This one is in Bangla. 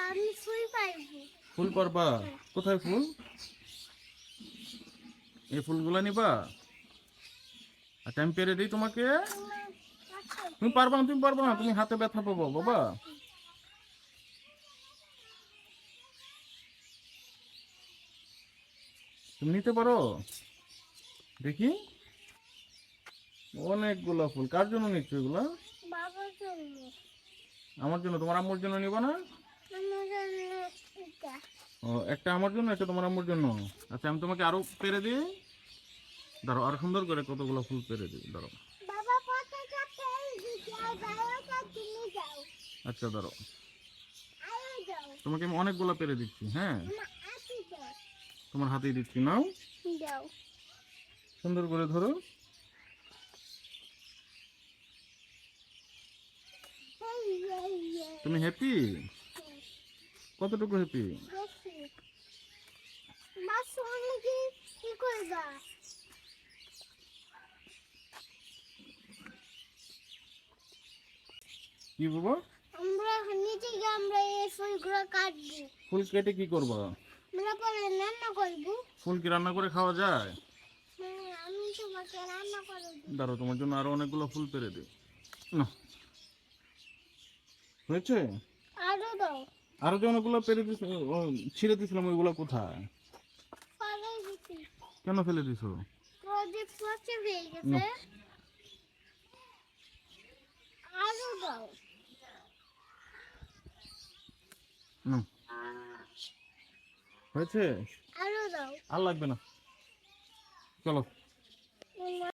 আমি ফুল পাইবো। ফুল পারবা? কোথায় ফুল? এই ফুলগুলা নিবা? আচ্ছা আমি পেরে দিই তোমাকে। তুমি পারবা না, তুমি পারবা না, তুমি হাতে ব্যথা পাবো বাবা। তুমি নিতে পারো? দেখি। অনেকগুলা ফুল, কার জন্য নিচ্ছ এগুলা? বাবার জন্য। আমার জন্য? তোমার আম্মুর জন্য নিবা না? আমার জন্য এটা। ও, একটা আমার জন্য, একটা তোমার আম্মুর জন্য। আচ্ছা আমি তোমাকে আরো পেরে দিই। ধরো, আরো সুন্দর করে কতগুলো ফুল পেরে দিই, ধরো। বাবা পতাকা পেয়ে যাও, বাবাটা তুমি যাও। আচ্ছা ধরো, আরো যাও। তোমাকে আমি অনেকগুলো পেরে দিচ্ছি, হ্যাঁ। আমার আসি যাও। তোমার হাতেই দিচ্ছি, নাও। যাও। সুন্দর করে ধরো। তুমি হ্যাপি? কতটুকু হ্যাপি? দেখি। মা সোনা কি করবা? কি বাবা? আমরা নিচে গিয়ে আমরা এই ফুলগুলো কাটবো। ফুল কেটে কি করবা? আমরা পরে রান্না করবো। ফুল কি রান্না করে খাওয়া যায়? আমি তোমাকে রান্না করে দিই। দাঁড়াও, তোমার জন্য আরো অনেকগুলো ফুল পেরে দিই। না, হয়েছে? আরো দাও। আরো যে অনেকগুলো পেরে দিস, ছিঁড়ে দিছিলাম, ওইগুলো কোথায়? ফলে দিছি। কেন ফেলে দিছো? প্রদীপ পচে হয়ে না। গেছে। আরো দাও। না, হয়েছে? আরো দাও। আর লাগবে না, চলো।